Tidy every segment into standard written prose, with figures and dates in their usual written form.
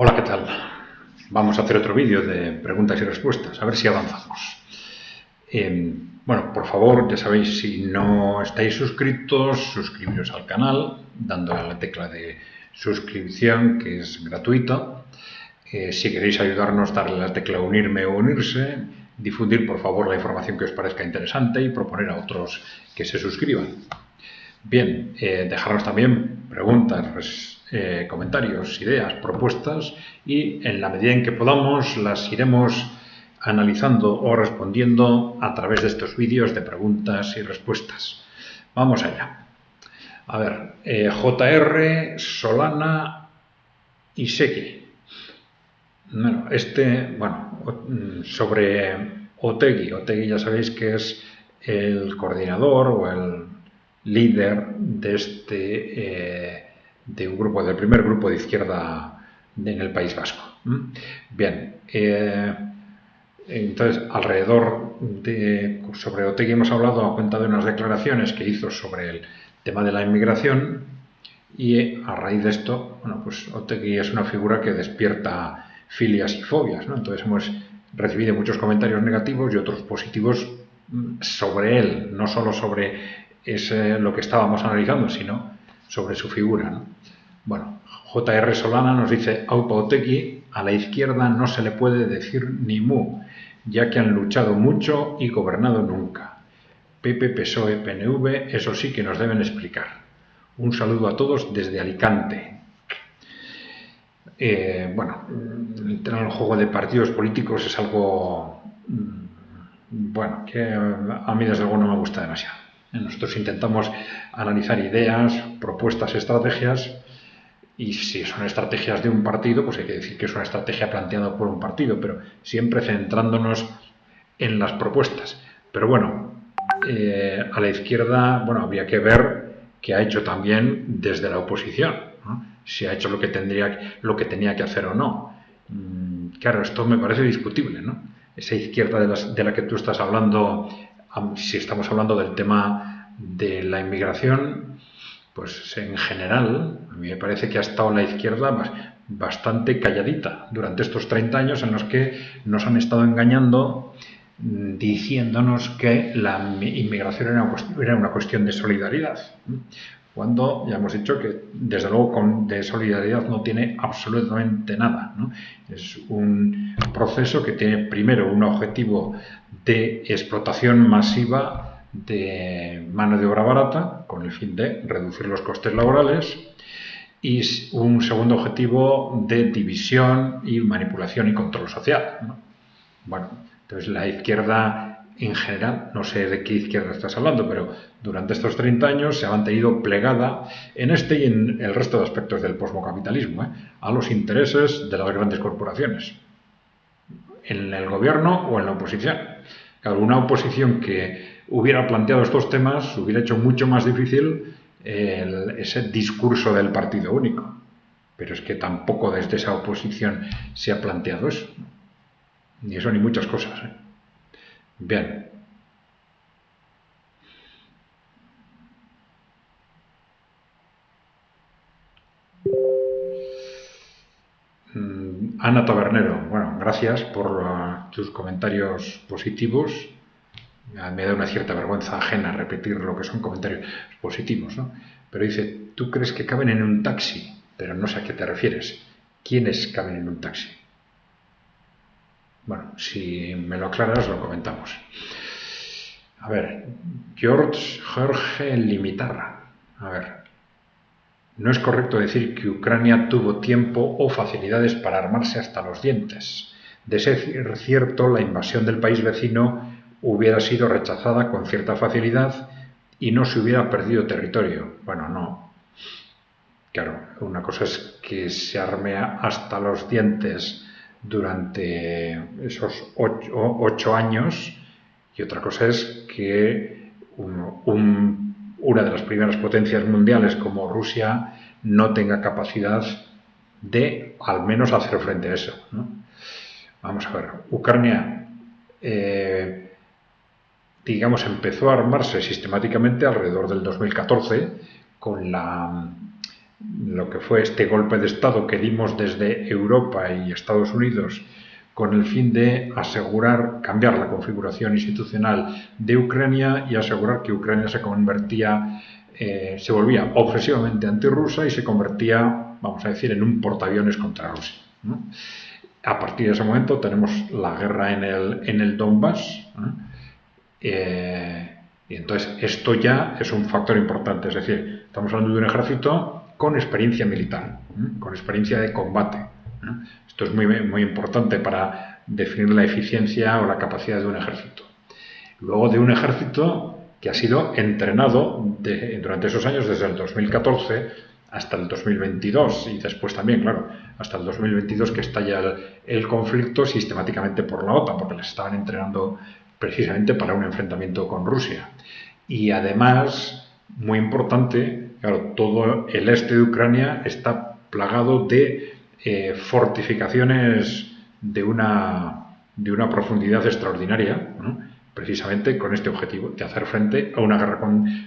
Hola, ¿qué tal? Vamos a hacer otro vídeo de preguntas y respuestas, a ver si avanzamos. Bueno, por favor, ya sabéis, si no estáis suscritos, suscribiros al canal, dándole a la tecla de suscripción, que es gratuita. Si queréis ayudarnos, darle a la tecla unirme o unirse, difundir, por favor, la información que os parezca interesante y proponer a otros que se suscriban. Bien, dejarnos también preguntas, comentarios, ideas, propuestas y en la medida en que podamos las iremos analizando o respondiendo a través de estos vídeos de preguntas y respuestas. Vamos allá. A ver, JR, Solana y Seki. Sobre Otegi. Otegi ya sabéis que es el coordinador o el líder de un grupo, del primer grupo de izquierda en el País Vasco. Bien, entonces sobre Otegi hemos hablado a cuenta de unas declaraciones que hizo sobre el tema de la inmigración y a raíz de esto, bueno, pues Otegi es una figura que despierta filias y fobias, ¿no? Entonces hemos recibido muchos comentarios negativos y otros positivos sobre él, no solo sobre lo que estábamos analizando, sino sobre su figura, ¿no? Bueno, JR Solana nos dice: Aupa Otegi, a la izquierda no se le puede decir ni mu, ya que han luchado mucho y gobernado nunca. PP, PSOE, PNV, eso sí que nos deben explicar. Un saludo a todos desde Alicante. Bueno, entrar en el juego de partidos políticos es algo, bueno, que a mí desde luego no me gusta demasiado. Nosotros intentamos analizar ideas, propuestas, estrategias, y si son estrategias de un partido, pues hay que decir que es una estrategia planteada por un partido, pero siempre centrándonos en las propuestas. Pero bueno, a la izquierda, bueno, habría que ver qué ha hecho también desde la oposición, ¿no? Si ha hecho lo que tenía que hacer o no. Claro, esto me parece discutible, ¿no? Esa izquierda de la que tú estás hablando, si estamos hablando del tema de la inmigración, pues en general, a mí me parece que ha estado la izquierda bastante calladita durante estos 30 años en los que nos han estado engañando, diciéndonos que la inmigración era una cuestión de solidaridad, cuando ya hemos dicho que desde luego de solidaridad no tiene absolutamente nada, ¿no? Es un proceso que tiene primero un objetivo de explotación masiva de mano de obra barata con el fin de reducir los costes laborales, y un segundo objetivo de división y manipulación y control social, ¿no? Bueno, entonces la izquierda en general, no sé de qué izquierda estás hablando, pero durante estos 30 años se ha mantenido plegada en este y en el resto de aspectos del posmocapitalismo, a los intereses de las grandes corporaciones, en el gobierno o en la oposición. Claro, una oposición que hubiera planteado estos temas hubiera hecho mucho más difícil ese discurso del partido único. Pero es que tampoco desde esa oposición se ha planteado eso, ¿no? Ni eso ni muchas cosas, ¿eh? Bien. Ana Tabernero, bueno, gracias por tus comentarios positivos. Me da una cierta vergüenza ajena repetir lo que son comentarios positivos, ¿no? Pero dice: ¿tú crees que caben en un taxi? Pero no sé a qué te refieres. ¿Quiénes caben en un taxi? Bueno, si me lo aclaras, lo comentamos. A ver, Jorge Limitarra. A ver, no es correcto decir que Ucrania tuvo tiempo o facilidades para armarse hasta los dientes. De ser cierto, la invasión del país vecino hubiera sido rechazada con cierta facilidad y no se hubiera perdido territorio. Bueno, no. Claro, una cosa es que se arme hasta los dientes durante esos 8 años, y otra cosa es que una de las primeras potencias mundiales como Rusia no tenga capacidad de al menos hacer frente a eso, ¿no? Vamos a ver, Ucrania digamos empezó a armarse sistemáticamente alrededor del 2014 con la lo que fue este golpe de Estado que dimos desde Europa y Estados Unidos con el fin de asegurar, cambiar la configuración institucional de Ucrania y asegurar que Ucrania se convertía, se volvía obsesivamente antirrusa y se convertía, vamos a decir, en un portaaviones contra Rusia, ¿no? A partir de ese momento tenemos la guerra en el Donbass, y entonces esto ya es un factor importante, es decir, estamos hablando de un ejército con experiencia militar, con experiencia de combate. Esto es muy, muy importante para definir la eficiencia o la capacidad de un ejército. Luego de un ejército que ha sido entrenado durante esos años, desde el 2014 hasta el 2022 y después también, claro, hasta el 2022 que estalla el conflicto sistemáticamente por la OTAN, porque les estaban entrenando precisamente para un enfrentamiento con Rusia. Y además, muy importante, claro, todo el este de Ucrania está plagado de fortificaciones de una profundidad extraordinaria, ¿no? Precisamente con este objetivo de hacer frente a una guerra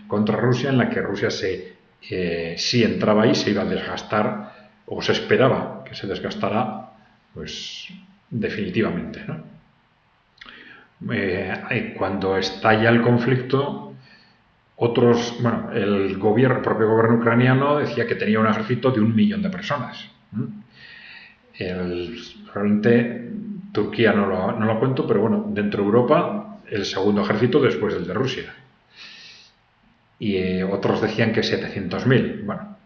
contra Rusia en la que Rusia si entraba ahí se iba a desgastar, o se esperaba que se desgastara, pues definitivamente, ¿no? Cuando estalla el conflicto, el propio gobierno ucraniano decía que tenía un ejército de 1 millón de personas. Realmente Turquía no lo cuento, pero bueno, dentro de Europa el segundo ejército después del de Rusia. Y otros decían que 700.000, bueno,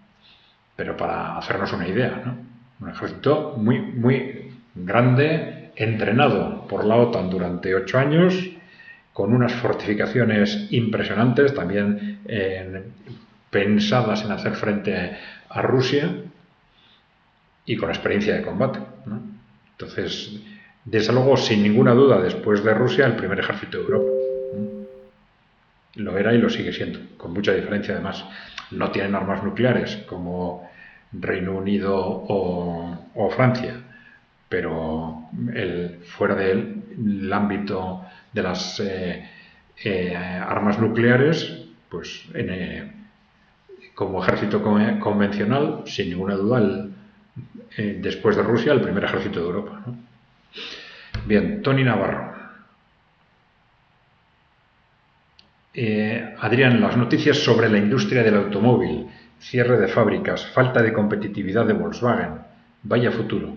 pero para hacernos una idea, ¿no? Un ejército muy, muy grande, entrenado por la OTAN durante 8 años, con unas fortificaciones impresionantes, también pensadas en hacer frente a Rusia y con experiencia de combate, ¿no? Entonces, desde luego, sin ninguna duda, después de Rusia, el primer ejército de Europa. Lo era y lo sigue siendo, con mucha diferencia además. No tienen armas nucleares como Reino Unido o Francia, pero fuera del ámbito de las armas nucleares, pues como ejército convencional, sin ninguna duda, después de Rusia, el primer ejército de Europa, ¿no? Bien, Tony Navarro. Adrián, las noticias sobre la industria del automóvil, cierre de fábricas, falta de competitividad de Volkswagen, vaya futuro.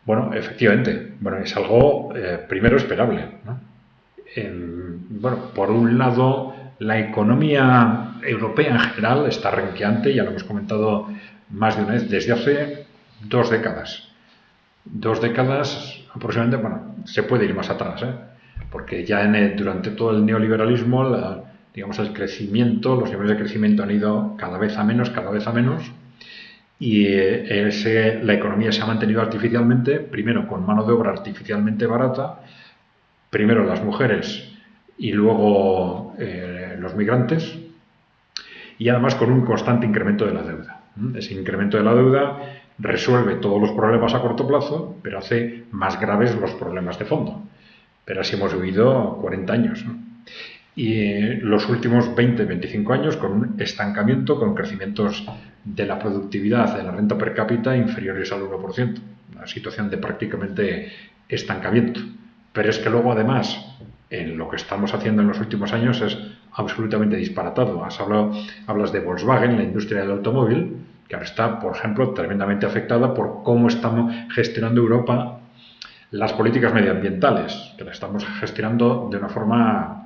Bueno, efectivamente, es algo primero esperable, ¿no? Por un lado, la economía europea en general está renqueante, ya lo hemos comentado más de una vez, desde hace 2 décadas. 2 décadas aproximadamente, se puede ir más atrás, porque ya durante todo el neoliberalismo, el crecimiento, los niveles de crecimiento han ido cada vez a menos, y la economía se ha mantenido artificialmente, primero con mano de obra artificialmente barata, primero las mujeres y luego los migrantes, y además con un constante incremento de la deuda. Ese incremento de la deuda resuelve todos los problemas a corto plazo, pero hace más graves los problemas de fondo. Pero así hemos vivido 40 años, ¿no? Y los últimos 20-25 años con un estancamiento, con crecimientos de la productividad, de la renta per cápita inferiores al 1%. Una situación de prácticamente estancamiento. Pero es que luego, además, en lo que estamos haciendo en los últimos años es absolutamente disparatado. Hablas de Volkswagen, la industria del automóvil, que ahora está, por ejemplo, tremendamente afectada por cómo estamos gestionando Europa las políticas medioambientales, que las estamos gestionando de una forma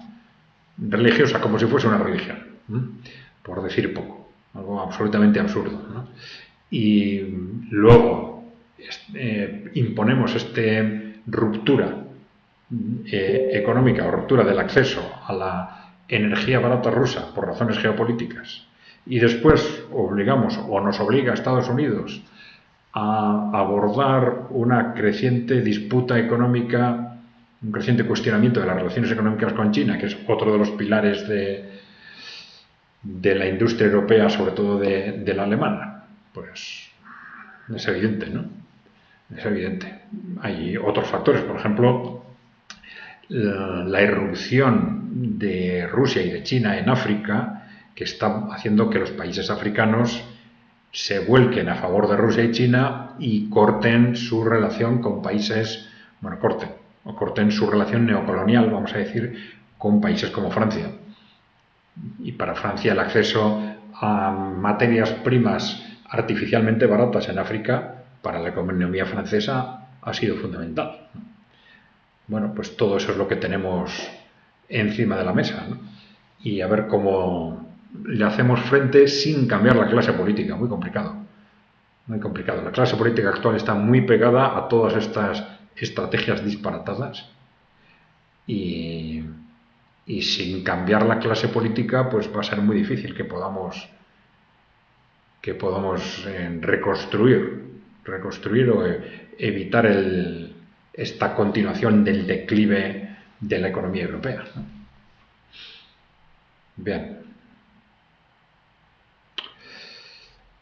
religiosa, como si fuese una religión, por decir poco, algo absolutamente absurdo, ¿no? Y luego imponemos ruptura económica o ruptura del acceso a la energía barata rusa por razones geopolíticas, y después nos obliga a Estados Unidos a abordar una creciente disputa económica, un creciente cuestionamiento de las relaciones económicas con China, que es otro de los pilares de la industria europea, sobre todo de la alemana. Pues es evidente, ¿no? Es evidente. Hay otros factores, por ejemplo, la irrupción de Rusia y de China en África, que está haciendo que los países africanos se vuelquen a favor de Rusia y China y corten su relación con países, bueno, corten su relación neocolonial, vamos a decir, con países como Francia. Y para Francia el acceso a materias primas artificialmente baratas en África, para la economía francesa, ha sido fundamental. Bueno, pues todo eso es lo que tenemos encima de la mesa, ¿no? Y a ver cómo le hacemos frente sin cambiar la clase política. Muy complicado. Muy complicado. La clase política actual está muy pegada a todas estas estrategias disparatadas y sin cambiar la clase política pues va a ser muy difícil que podamos reconstruir o evitar esta continuación del declive de la economía europea, ¿no? Bien.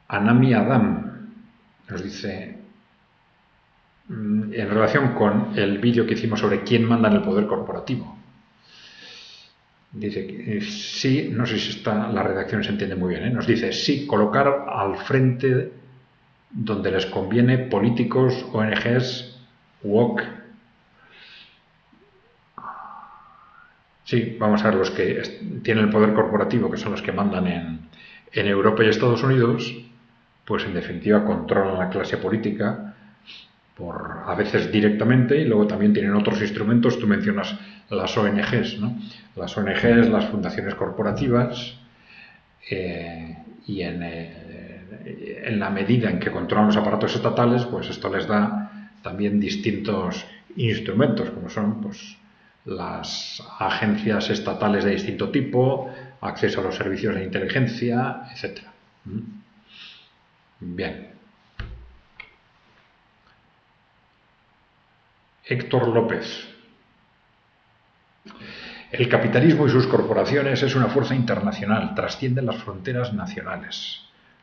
Anami Adam nos dice, en relación con el vídeo que hicimos sobre quién manda en el poder corporativo, dice que sí, no sé si la redacción se entiende muy bien, ¿eh? Nos dice, sí, colocar al frente donde les conviene políticos, ONGs, WOC. Sí, vamos a ver, los que tienen el poder corporativo, que son los que mandan en Europa y Estados Unidos, pues en definitiva controlan la clase política, a veces directamente, y luego también tienen otros instrumentos. Tú mencionas las ONGs, ¿no? Las ONGs, las fundaciones corporativas, y en la medida en que controlan los aparatos estatales, pues esto les da también distintos instrumentos, como son pues las agencias estatales de distinto tipo, acceso a los servicios de inteligencia, etc. Bien. Héctor López. El capitalismo y sus corporaciones es una fuerza internacional, trasciende las fronteras nacionales,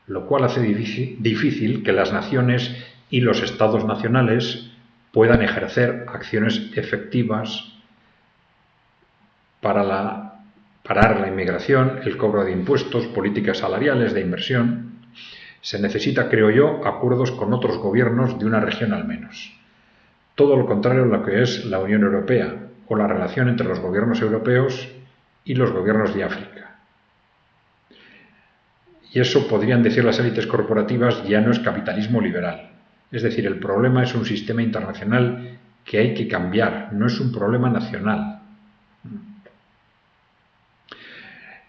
lo cual hace difícil que las naciones y los estados nacionales puedan ejercer acciones efectivas para parar la inmigración, el cobro de impuestos, políticas salariales, de inversión. Se necesita, creo yo, acuerdos con otros gobiernos de una región al menos. Todo lo contrario a lo que es la Unión Europea o la relación entre los gobiernos europeos y los gobiernos de África. Y eso, podrían decir las élites corporativas, ya no es capitalismo liberal. Es decir, el problema es un sistema internacional que hay que cambiar, no es un problema nacional.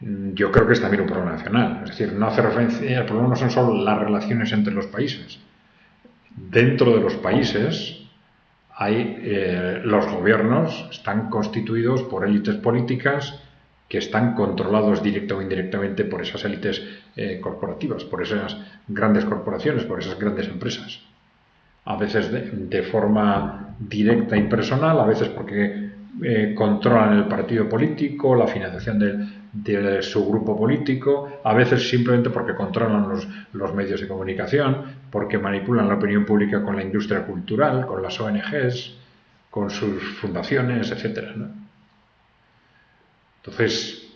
Yo creo que es también un problema nacional. Es decir, no hace referencia, el problema no son solo las relaciones entre los países. Dentro de los países los gobiernos están constituidos por élites políticas que están controlados directa o indirectamente por esas élites corporativas, por esas grandes corporaciones, por esas grandes empresas. A veces de forma directa y personal, a veces porque controlan el partido político, la financiación de su grupo político, a veces simplemente porque controlan los medios de comunicación, porque manipulan la opinión pública con la industria cultural, con las ONGs, con sus fundaciones, etc., ¿no? Entonces,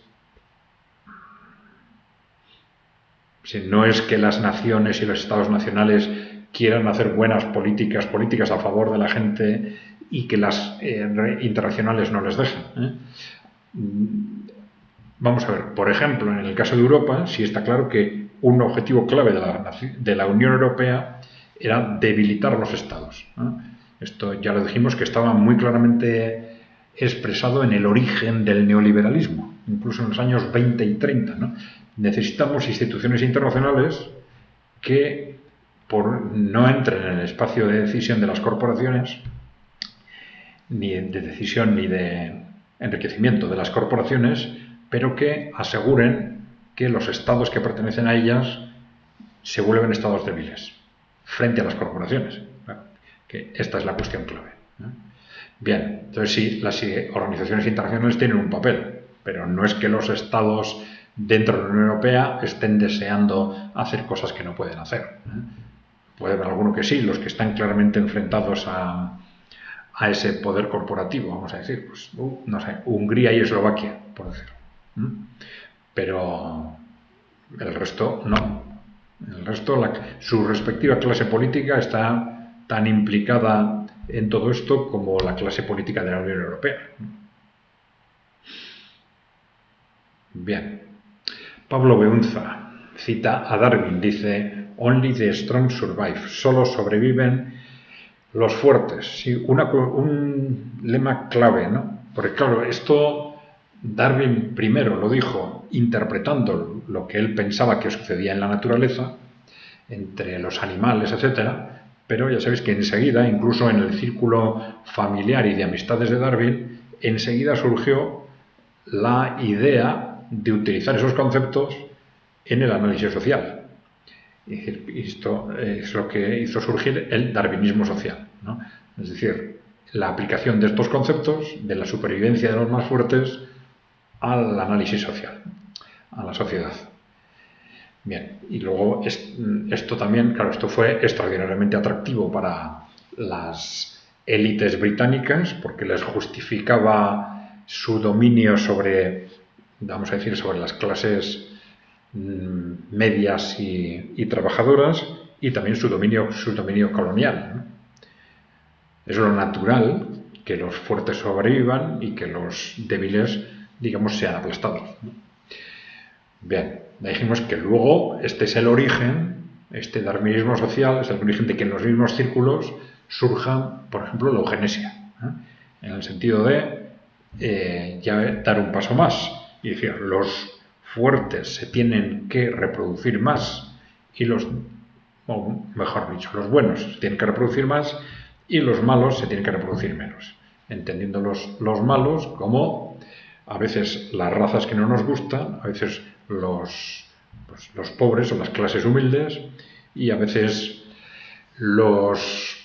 si no es que las naciones y los estados nacionales quieran hacer buenas políticas a favor de la gente y que las internacionales no les dejen, ¿eh? Vamos a ver, por ejemplo, en el caso de Europa, sí está claro que un objetivo clave de la Unión Europea era debilitar los estados, ¿no? Esto ya lo dijimos, que estaba muy claramente expresado en el origen del neoliberalismo, incluso en los años 20 y 30, ¿no? Necesitamos instituciones internacionales que no entren en el espacio de decisión de las corporaciones, ni de decisión ni de enriquecimiento de las corporaciones, pero que aseguren que los estados que pertenecen a ellas se vuelven estados débiles frente a las corporaciones. Que esta es la cuestión clave. Bien, entonces sí, las organizaciones internacionales tienen un papel, pero no es que los estados dentro de la Unión Europea estén deseando hacer cosas que no pueden hacer. Puede haber alguno que sí, los que están claramente enfrentados a ese poder corporativo, vamos a decir, pues, no sé, Hungría y Eslovaquia, por decirlo. Pero el resto no. El resto, su respectiva clase política está tan implicada en todo esto como la clase política de la Unión Europea. Bien. Pablo Beunza cita a Darwin, dice: "Only the strong survive", solo sobreviven los fuertes. Sí, un lema clave, ¿no? Porque claro, esto Darwin primero lo dijo interpretando lo que él pensaba que sucedía en la naturaleza, entre los animales, etcétera, pero ya sabéis que enseguida, incluso en el círculo familiar y de amistades de Darwin, enseguida surgió la idea de utilizar esos conceptos en el análisis social. Y esto es lo que hizo surgir el darwinismo social, ¿no? Es decir, la aplicación de estos conceptos de la supervivencia de los más fuertes al análisis social, a la sociedad. Bien, y luego esto también, claro, esto fue extraordinariamente atractivo para las élites británicas porque les justificaba su dominio sobre, vamos a decir, sobre las clases medias y trabajadoras, y también su dominio colonial, ¿no? Es lo natural que los fuertes sobrevivan y que los débiles, digamos, sean aplastados, ¿no? Bien, dijimos que luego este es el origen, este darwinismo social es el origen de que en los mismos círculos surja, por ejemplo, la eugenesia, ¿eh? En el sentido de ya dar un paso más y decir, los fuertes se tienen que reproducir más y o mejor dicho, los buenos se tienen que reproducir más y los malos se tienen que reproducir menos, entendiendo los malos como a veces las razas que no nos gustan, a veces los pobres o las clases humildes, y a veces los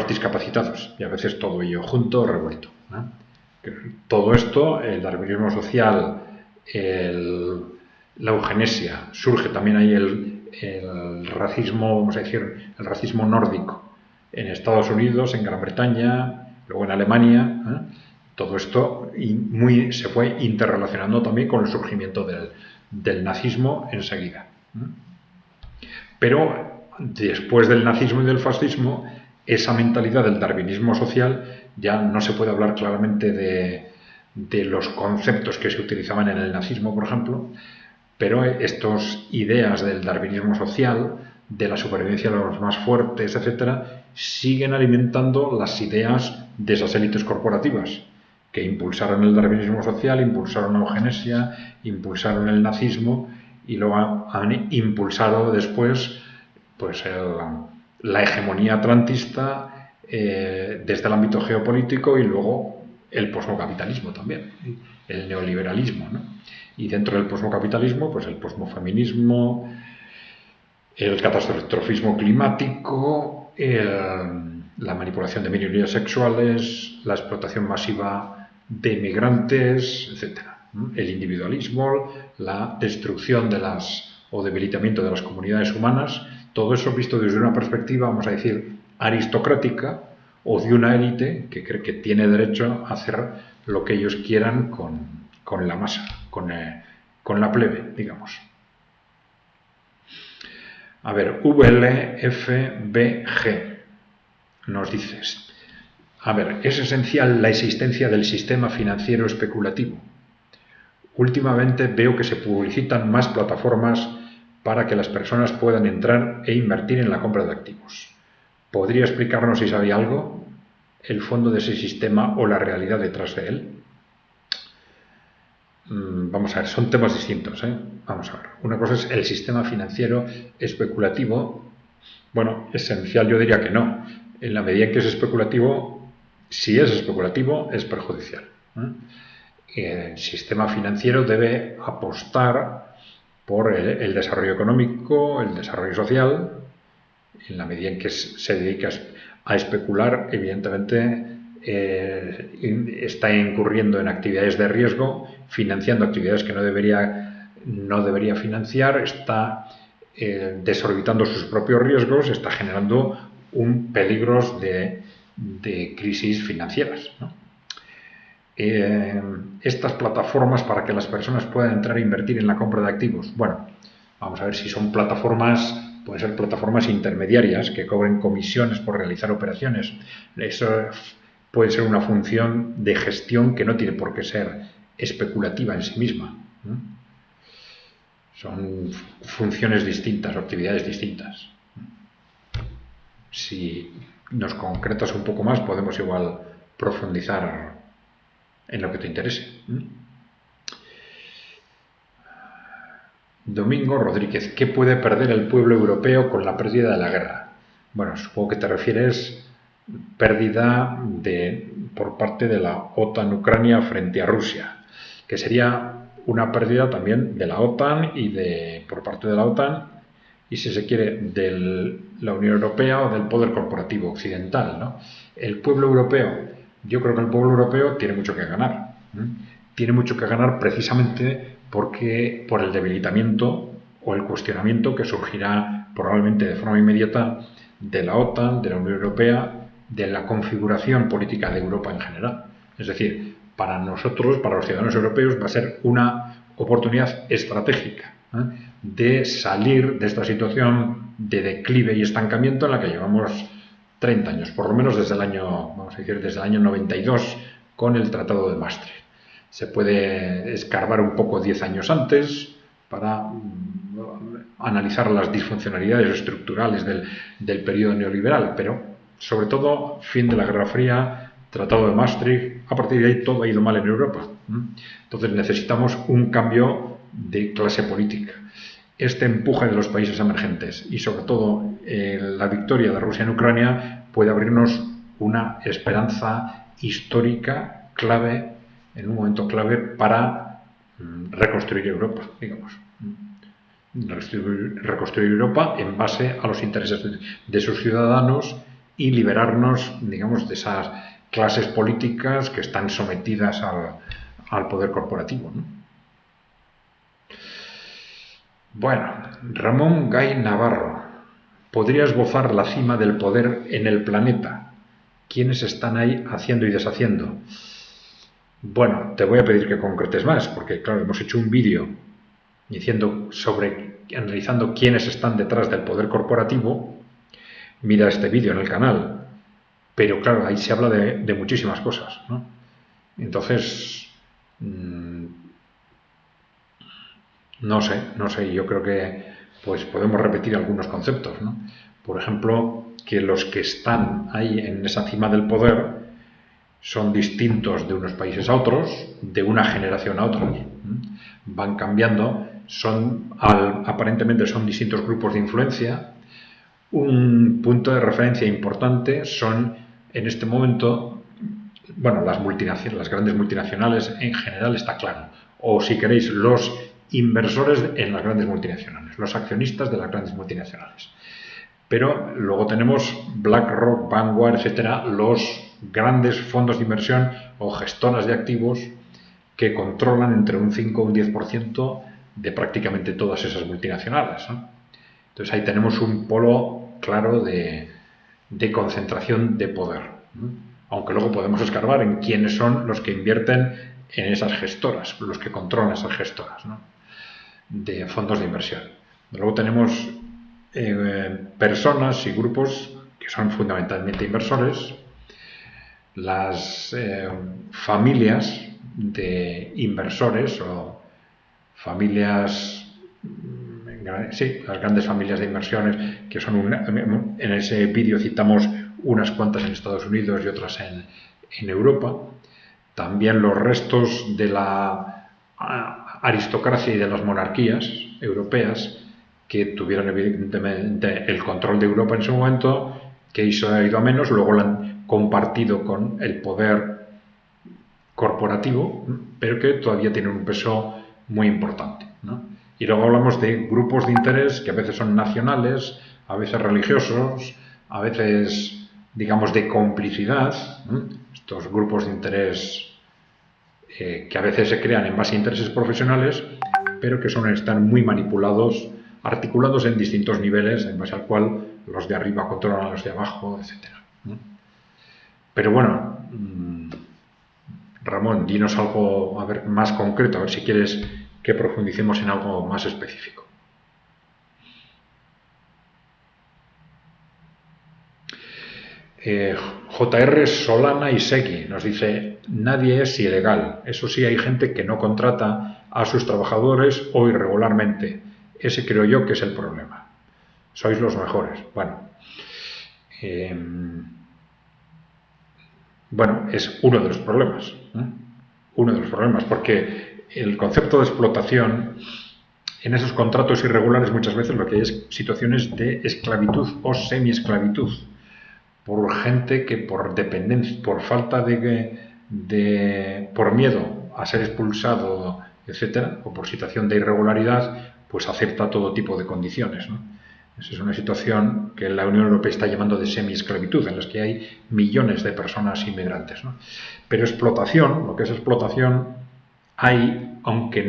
discapacitados, y a veces todo ello junto, revuelto, ¿no? Todo esto, el darwinismo social, la eugenesia, surge también ahí el racismo, vamos a decir, el racismo nórdico en Estados Unidos, en Gran Bretaña, luego en Alemania, ¿eh? Todo esto se fue interrelacionando también con el surgimiento del nazismo enseguida. Pero después del nazismo y del fascismo, esa mentalidad del darwinismo social ya no se puede hablar claramente de los conceptos que se utilizaban en el nazismo, por ejemplo, pero estas ideas del darwinismo social, de la supervivencia de los más fuertes, etcétera, siguen alimentando las ideas de esas élites corporativas que impulsaron el darwinismo social, impulsaron la eugenesia, impulsaron el nazismo y luego han impulsado después pues la hegemonía atlantista desde el ámbito geopolítico y luego el posmocapitalismo también, el neoliberalismo, ¿no? Y dentro del posmocapitalismo, pues el posmofeminismo, el catastrofismo climático, la manipulación de minorías sexuales, la explotación masiva de inmigrantes, etc. El individualismo, la destrucción o debilitamiento de las comunidades humanas, todo eso visto desde una perspectiva, vamos a decir, aristocrática o de una élite que cree que tiene derecho a hacer lo que ellos quieran con la masa, con la plebe, digamos. A ver, VLFBG nos dices, a ver, es esencial la existencia del sistema financiero especulativo. Últimamente veo que se publicitan más plataformas para que las personas puedan entrar e invertir en la compra de activos. ¿Podría explicarnos si sabe algo? ¿El fondo de ese sistema o la realidad detrás de él? Vamos a ver, son temas distintos, ¿eh? Vamos a ver. Una cosa es el sistema financiero especulativo. Bueno, esencial yo diría que no. En la medida en que es especulativo, si es especulativo, es perjudicial, ¿eh? El sistema financiero debe apostar por el desarrollo económico, el desarrollo social. En la medida en que se dedica a especular, evidentemente está incurriendo en actividades de riesgo, financiando actividades que no debería financiar, está desorbitando sus propios riesgos, está generando peligros de crisis financieras, ¿no? Estas plataformas para que las personas puedan entrar e invertir en la compra de activos. Bueno, Vamos a ver si son plataformas, pueden ser plataformas intermediarias que cobren comisiones por realizar operaciones. Eso puede ser una función de gestión que no tiene por qué ser especulativa en sí misma, ¿no? Son funciones distintas, actividades distintas. Si nos concretas un poco más, podemos igual profundizar en lo que te interese. Domingo Rodríguez, ¿qué puede perder el pueblo europeo con la pérdida de la guerra? Bueno, supongo que te refieres pérdida por parte de la OTAN-Ucrania frente a Rusia, que sería una pérdida también de la OTAN y por parte de la OTAN y, si se quiere, de la Unión Europea o del poder corporativo occidental, ¿no? El pueblo europeo, yo creo que el pueblo europeo tiene mucho que ganar. Tiene mucho que ganar precisamente por el debilitamiento o el cuestionamiento que surgirá probablemente de forma inmediata de la OTAN, de la Unión Europea, de la configuración política de Europa en general. Es decir, para nosotros, para los ciudadanos europeos, va a ser una oportunidad estratégica de salir de esta situación de declive y estancamiento en la que llevamos 30 años, por lo menos desde el año 92 con el Tratado de Maastricht. Se puede escarbar un poco 10 años antes para analizar las disfuncionalidades estructurales del periodo neoliberal, pero sobre todo fin de la Guerra Fría, Tratado de Maastricht, a partir de ahí todo ha ido mal en Europa. Entonces necesitamos un cambio de clase política. Este empuje de los países emergentes y sobre todo la victoria de Rusia en Ucrania puede abrirnos una esperanza histórica clave, en un momento clave para reconstruir Europa, digamos. Reconstruir Europa en base a los intereses de sus ciudadanos y liberarnos, digamos, de esas clases políticas que están sometidas al poder corporativo, ¿no? Bueno, Ramón Gay Navarro, ¿podría esbozar la cima del poder en el planeta? ¿Quiénes están ahí haciendo y deshaciendo? Bueno, te voy a pedir que concretes más, porque claro, hemos hecho un vídeo analizando quiénes están detrás del poder corporativo. Mira este vídeo en el canal, pero claro, ahí se habla de muchísimas cosas, ¿no? Entonces, no sé, yo creo que pues podemos repetir algunos conceptos, ¿no? Por ejemplo, que los que están ahí en esa cima del poder son distintos de unos países a otros, de una generación a otra, van cambiando, aparentemente son distintos grupos de influencia. Un punto de referencia importante son, en este momento, bueno, las grandes multinacionales en general, está claro, o si queréis, los inversores en las grandes multinacionales, los accionistas de las grandes multinacionales. Pero luego tenemos BlackRock, Vanguard, etcétera, los grandes fondos de inversión o gestoras de activos que controlan entre un 5 o un 10% de prácticamente todas esas multinacionales, ¿no? Entonces ahí tenemos un polo claro de concentración de poder, ¿no? Aunque luego podemos escarbar en quiénes son los que invierten en esas gestoras, los que controlan esas gestoras, ¿no?, de fondos de inversión. Luego tenemos personas y grupos que son fundamentalmente inversores, las familias de inversores o familias, las grandes familias de inversiones, que son en ese vídeo citamos unas cuantas en Estados Unidos y otras en Europa. También los restos de la aristocracia y de las monarquías europeas, que tuvieron evidentemente el control de Europa en su momento, que eso ha ido a menos, luego lo han compartido con el poder corporativo, pero que todavía tienen un peso muy importante, ¿no? Y luego hablamos de grupos de interés que a veces son nacionales, a veces religiosos, a veces, digamos, de complicidad, ¿no? Estos grupos de interés que a veces se crean en base a intereses profesionales, pero que están muy manipulados, articulados en distintos niveles, en base al cual los de arriba controlan a los de abajo, etc. Pero bueno, Ramón, dinos algo más concreto, a ver si quieres que profundicemos en algo más específico. JR Solana y Segui nos dice: nadie es ilegal. Eso sí, hay gente que no contrata a sus trabajadores o irregularmente. Ese creo yo que es el problema. Sois los mejores. Bueno, es uno de los problemas. Uno de los problemas, porque el concepto de explotación en esos contratos irregulares muchas veces lo que hay es situaciones de esclavitud o semiesclavitud por gente que por dependencia, por falta por miedo a ser expulsado, etcétera, o por situación de irregularidad, pues acepta todo tipo de condiciones, ¿no? Esa es una situación que la Unión Europea está llamando de semi-esclavitud, en las que hay millones de personas inmigrantes, ¿no? Pero explotación, lo que es explotación, hay, aunque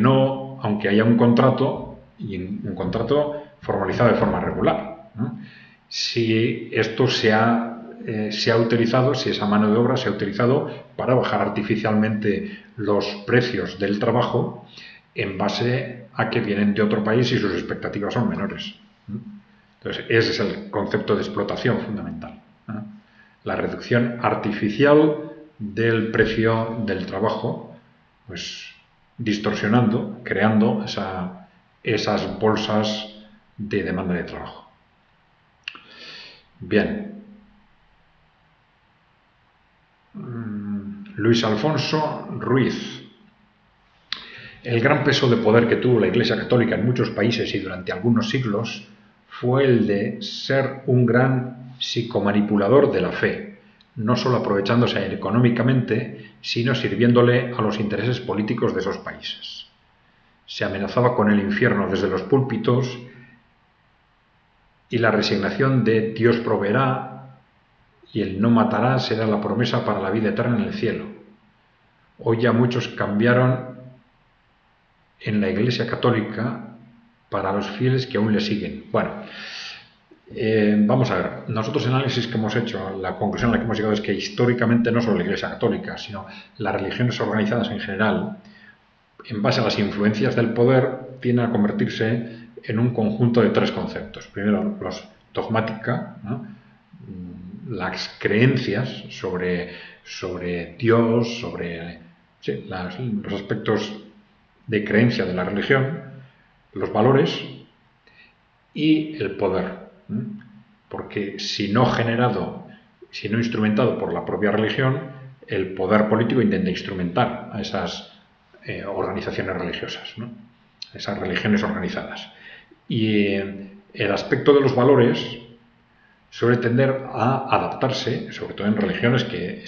haya un contrato, y un contrato formalizado de forma regular, ¿no? Si esto se ha utilizado, si esa mano de obra se ha utilizado para bajar artificialmente los precios del trabajo en base a que vienen de otro país y sus expectativas son menores. Entonces, ese es el concepto de explotación fundamental. La reducción artificial del precio del trabajo, pues distorsionando, creando esas bolsas de demanda de trabajo. Bien. Luis Alfonso Ruiz. El gran peso de poder que tuvo la Iglesia Católica en muchos países y durante algunos siglos fue el de ser un gran psicomanipulador de la fe, no solo aprovechándose económicamente, sino sirviéndole a los intereses políticos de esos países. Se amenazaba con el infierno desde los púlpitos y la resignación de Dios proveerá y el no matará será la promesa para la vida eterna en el cielo. Hoy ya muchos cambiaron en la Iglesia Católica para los fieles que aún le siguen. Bueno, vamos a ver. Nosotros el análisis que hemos hecho, la conclusión a la que hemos llegado es que históricamente no solo la Iglesia Católica, sino las religiones organizadas en general, en base a las influencias del poder, tienden a convertirse en un conjunto de tres conceptos. Primero, los dogmática, ¿no? Las creencias sobre Dios, sobre los aspectos de creencia de la religión, los valores y el poder. Porque si no instrumentado por la propia religión, el poder político intenta instrumentar a esas organizaciones religiosas, ¿no? Esas religiones organizadas. Y el aspecto de los valores suele tender a adaptarse, sobre todo en religiones que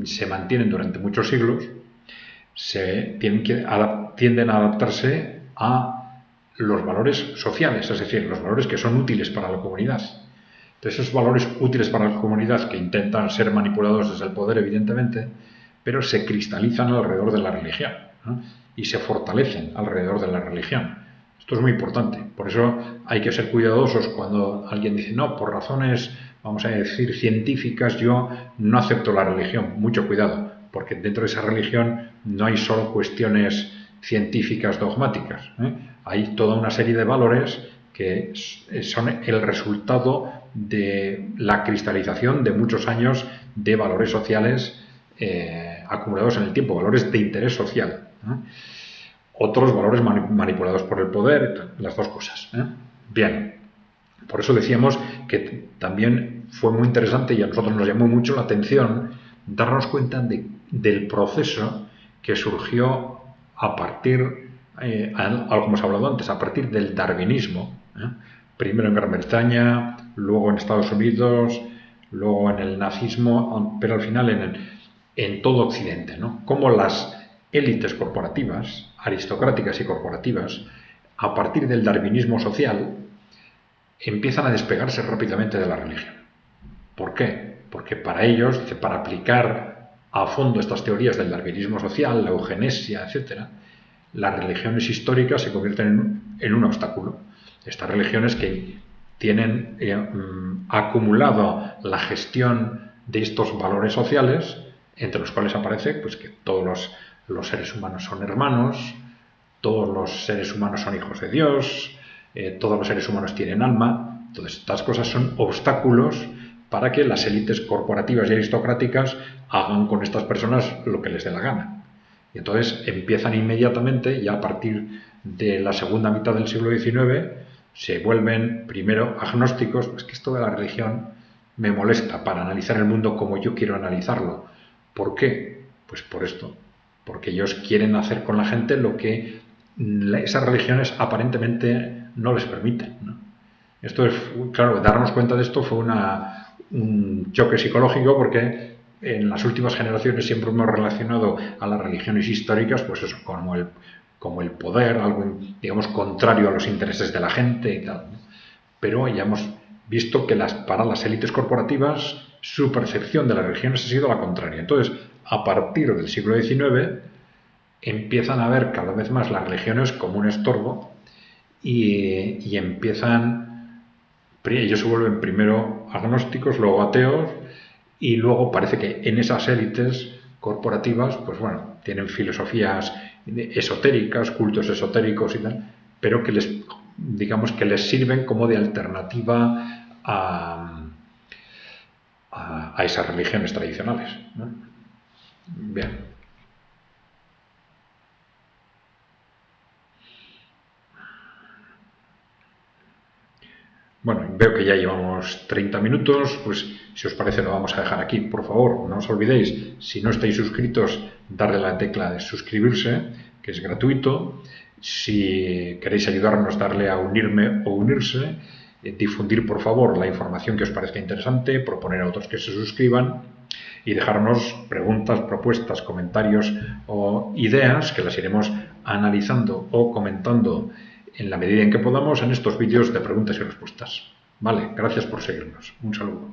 se mantienen durante muchos siglos, tienden a adaptarse a los valores sociales, es decir, los valores que son útiles para la comunidad. Entonces, esos valores útiles para la comunidad que intentan ser manipulados desde el poder, evidentemente, pero se cristalizan alrededor de la religión, ¿no? Y se fortalecen alrededor de la religión. Esto es muy importante. Por eso hay que ser cuidadosos cuando alguien dice: no, por razones, vamos a decir, científicas, yo no acepto la religión. Mucho cuidado, porque dentro de esa religión no hay solo cuestiones científicas dogmáticas, ¿eh? Hay toda una serie de valores que son el resultado de la cristalización de muchos años de valores sociales acumulados en el tiempo, valores de interés social, ¿eh? Otros valores manipulados por el poder, las dos cosas, ¿eh? Bien, por eso decíamos que también fue muy interesante y a nosotros nos llamó mucho la atención darnos cuenta del proceso que surgió a partir, algo hemos hablado antes, a partir del darwinismo, ¿eh? Primero en Gran Bretaña, luego en Estados Unidos, luego en el nazismo, pero al final en todo Occidente, ¿no? Cómo las élites corporativas, aristocráticas y corporativas, a partir del darwinismo social, empiezan a despegarse rápidamente de la religión. ¿Por qué? Porque para ellos, para aplicar a fondo estas teorías del darwinismo social, la eugenesia, etc., las religiones históricas se convierten en un obstáculo. Estas religiones que tienen acumulado la gestión de estos valores sociales, entre los cuales aparece pues, que todos los seres humanos son hermanos, todos los seres humanos son hijos de Dios, todos los seres humanos tienen alma. Todas estas cosas son obstáculos para que las élites corporativas y aristocráticas hagan con estas personas lo que les dé la gana. Y entonces empiezan inmediatamente, ya a partir de la segunda mitad del siglo XIX, se vuelven primero agnósticos. Pues que esto de la religión me molesta para analizar el mundo como yo quiero analizarlo. ¿Por qué? Pues por esto, porque ellos quieren hacer con la gente lo que esas religiones aparentemente no les permiten, ¿no? Esto es, claro, darnos cuenta de esto fue un choque psicológico, porque en las últimas generaciones siempre hemos relacionado a las religiones históricas, pues eso, como el poder, algo, digamos, contrario a los intereses de la gente y tal, ¿no? Pero ya hemos visto que para las élites corporativas su percepción de las religiones ha sido la contraria. Entonces, a partir del siglo XIX, empiezan a ver cada vez más las religiones como un estorbo y ellos se vuelven primero agnósticos, luego ateos, y luego parece que en esas élites corporativas, pues bueno, tienen filosofías esotéricas, cultos esotéricos y tal, pero que digamos que les sirven como de alternativa a esas religiones tradicionales, ¿no? Bien. Bueno, veo que ya llevamos 30 minutos, pues si os parece lo vamos a dejar aquí. Por favor, no os olvidéis, si no estáis suscritos, darle a la tecla de suscribirse, que es gratuito. Si queréis ayudarnos, darle a unirme o unirse. Difundir, por favor, la información que os parezca interesante, proponer a otros que se suscriban y dejarnos preguntas, propuestas, comentarios o ideas que las iremos analizando o comentando en la medida en que podamos en estos vídeos de preguntas y respuestas. Vale, gracias por seguirnos. Un saludo.